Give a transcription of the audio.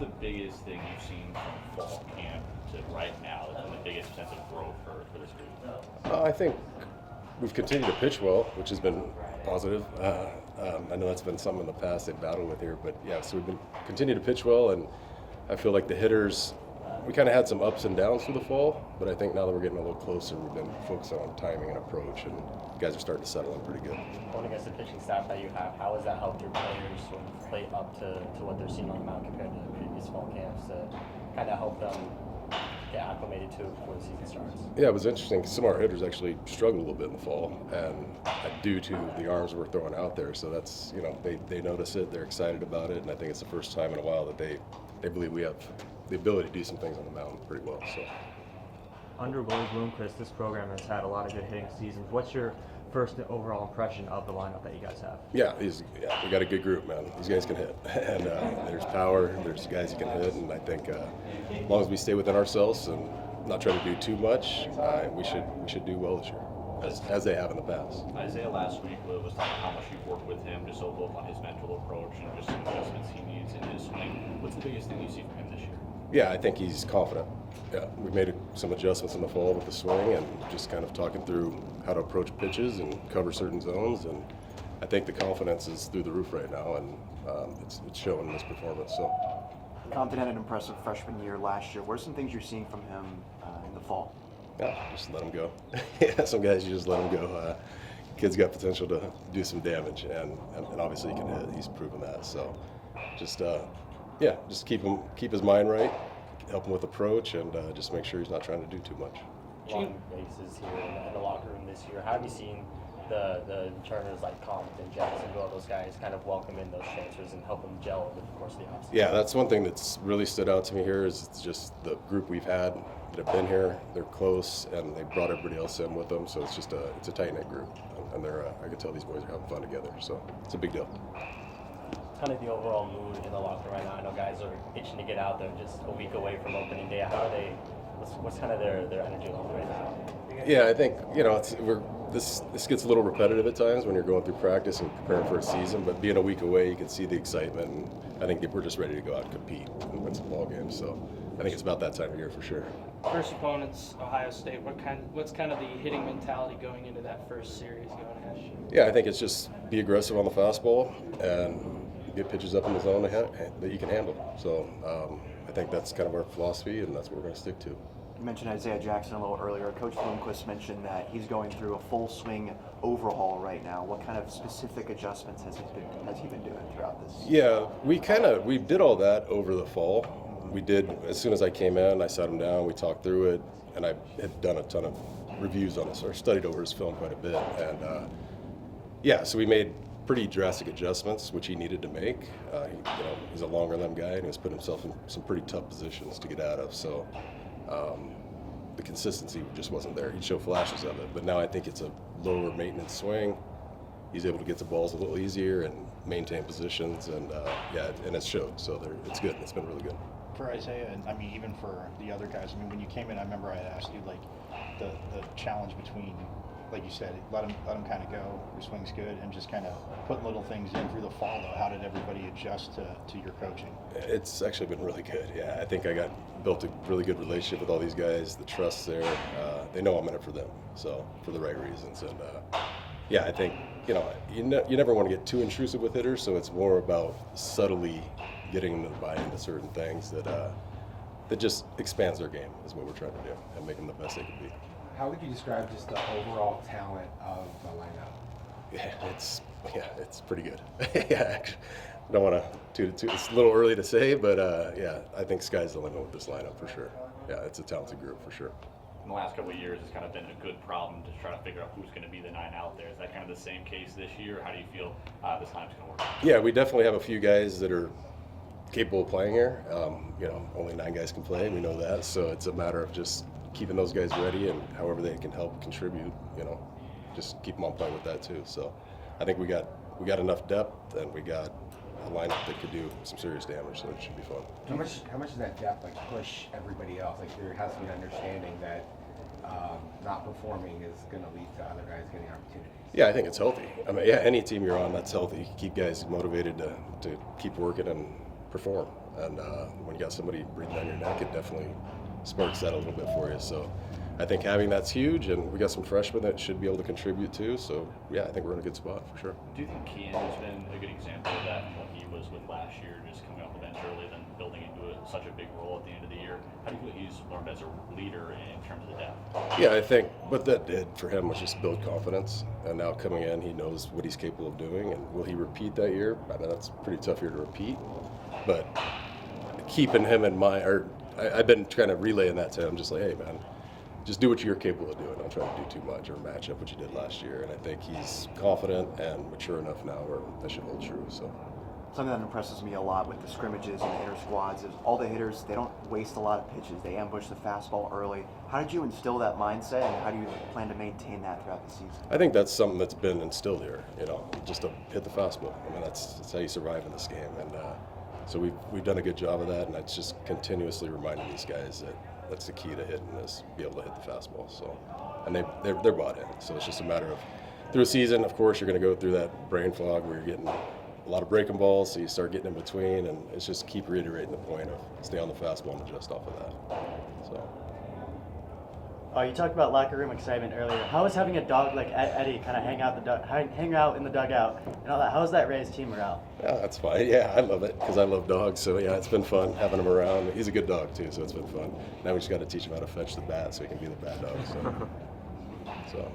the biggest thing you've seen from fall camp to right now that's been the biggest sense of growth for this group? I think we've continued to pitch well, which has been positive. I know that's been something in the past they've battled with here, but yeah, so we've been continuing to pitch well, and I feel like the hitters, we kind of had some ups and downs through the fall, but I think now that we're getting a little closer, we've been focusing on timing and approach, and guys are starting to settle in pretty good. Going against the pitching staff that you have, how has that helped your players sort of play up to what they're seeing on the mound compared to the previous fall camps to kind of help them get acclimated to it before the season starts? Yeah, it was interesting. Some of our hitters actually struggled a little bit in the fall, and due to the arms we're throwing out there. So that's, they notice it, they're excited about it, and I think it's the first time in a while that they believe we have the ability to do some things on the mound pretty well. So, under Willie Bloomquist, this program has had a lot of good hitting seasons. What's your first overall impression of the lineup that you guys have? Yeah, we got a good group, man. These guys can hit, and there's power. There's guys who can hit, and I think as long as we stay within ourselves and not try to do too much, we should do well this year, as they have in the past. Isaiah last week was talking how much you've worked with him, just both on his mental approach and just some adjustments he needs in his swing. What's the biggest thing you see from him this year? Yeah, I think he's confident. Yeah, we made some adjustments in the fall with the swing and just kind of talking through how to approach pitches and cover certain zones, and I think the confidence is through the roof right now, and it's showing in this performance. So, Compton had an impressive freshman year last year. What are some things you're seeing from him in the fall? yeah, just let him go. Yeah, some guys you just let him go. Kid's got potential to do some damage, and obviously he can hit. He's proven that. So, just keep his mind right, help him with approach, and just make sure he's not trying to do too much. Long bases here in the locker room this year. How have you seen the returners like Compton, Jackson, all those guys kind of welcome in those transfers and help them gel over the course of the offseason? Yeah, that's one thing that's really stood out to me here is it's just the group we've had that have been here. They're close, and they brought everybody else in with them, so it's a tight-knit group, and they're I can tell these boys are having fun together, so it's a big deal. Kind of the overall mood in the locker room right now. I know guys are itching to get out there just a week away from opening day. How are they? What's kind of their energy level right now? Yeah, I think this gets a little repetitive at times when you're going through practice and preparing for a season. But being a week away, you can see the excitement, and I think we're just ready to go out and compete and win some ball games. So I think it's about that time of year for sure. First opponent's Ohio State. What's kind of the hitting mentality going into that first series going to ASU? Yeah, I think it's just be aggressive on the fastball and get pitches up in the zone that you can handle. So I think that's kind of our philosophy, and that's what we're going to stick to. You mentioned Isaiah Jackson a little earlier. Coach Bloomquist mentioned that he's going through a full swing overhaul right now. What kind of specific adjustments has he been doing throughout this? Yeah, we did all that over the fall. We did, as soon as I came in, I sat him down, we talked through it, and I had done a ton of reviews on this, or studied over his film quite a bit. And so we made pretty drastic adjustments, which he needed to make. He's a longer limb guy, and he was putting himself in some pretty tough positions to get out of. So the consistency just wasn't there. He'd show flashes of it, but now I think it's a lower maintenance swing. He's able to get the balls a little easier and maintain positions, and it showed. So it's good. It's been really good. For Isaiah, and I mean even for the other guys, I mean when you came in, I remember I had asked you like the challenge between, like you said, let him kind of go, your swing's good, and just kind of putting little things in through the fall though. How did everybody adjust to your coaching? It's actually been really good. Yeah, I think I built a really good relationship with all these guys. The trust's there. They know I'm in it for them, so for the right reasons. And I think you never want to get too intrusive with hitters, so it's more about subtly getting them to buy into certain things that just expands their game is what we're trying to do, and make them the best they can be. How would you describe just the overall talent of the lineup? Yeah, it's pretty good. Actually, I don't want to it's a little early to say, but I think sky's the limit with this lineup for sure. Yeah, it's a talented group for sure. In the last couple of years, it's kind of been a good problem to try to figure out who's going to be the 9 out there. Is that kind of the same case this year? How do you feel this time's going to work? Yeah, we definitely have a few guys that are capable of playing here. Only 9 guys can play. We know that, so it's a matter of just keeping those guys ready, and however they can help contribute, just keep them on point with that too. So I think we got enough depth, and we got a lineup that could do some serious damage, so it should be fun. How much does that depth push everybody else? There has to be an understanding that not performing is going to lead to other guys getting opportunities. Yeah, I think it's healthy. I mean, any team you're on, that's healthy. Keep guys motivated to keep working and perform. And when you got somebody breathing down your neck, it definitely sparks that a little bit for you. So I think having that's huge, and we got some freshmen that should be able to contribute too. So yeah, I think we're in a good spot for sure. Do you think Kean has been a good example of that and what he was with last year, just coming off the bench early, then building into such a big role at the end of the year? How do you feel he's learned as a leader in terms of the depth? Yeah, I think what that did for him was just build confidence. And now coming in, he knows what he's capable of doing. And will he repeat that year? I mean, that's a pretty tough year to repeat. But keeping him in mind, I've been kind of relaying that to him, just like, hey, man, just do what you're capable of doing. Don't try to do too much or match up what you did last year. And I think he's confident and mature enough now where that should hold true. So. Something that impresses me a lot with the scrimmages and the hitter squads is all the hitters, they don't waste a lot of pitches. They ambush the fastball early. How did you instill that mindset, and how do you plan to maintain that throughout the season? I think that's something that's been instilled here, just to hit the fastball. I mean, that's how you survive in this game. And so we've done a good job of that, and it's just continuously reminding these guys that that's the key to hitting is be able to hit the fastball. So, and they're bought in. So it's just a matter of through a season, of course, you're going to go through that brain fog where you're getting a lot of breaking balls, so you start getting in between, and it's just keep reiterating the point of stay on the fastball and adjust off of that. So. You talked about locker room excitement earlier. How is having a dog like Eddie kind of hang out in the dugout and all that? How has that raised team morale? Yeah, that's fine. Yeah, I love it because I love dogs. So yeah, it's been fun having him around. He's a good dog too, so it's been fun. Now we just got to teach him how to fetch the bat so he can be the bat dog. So.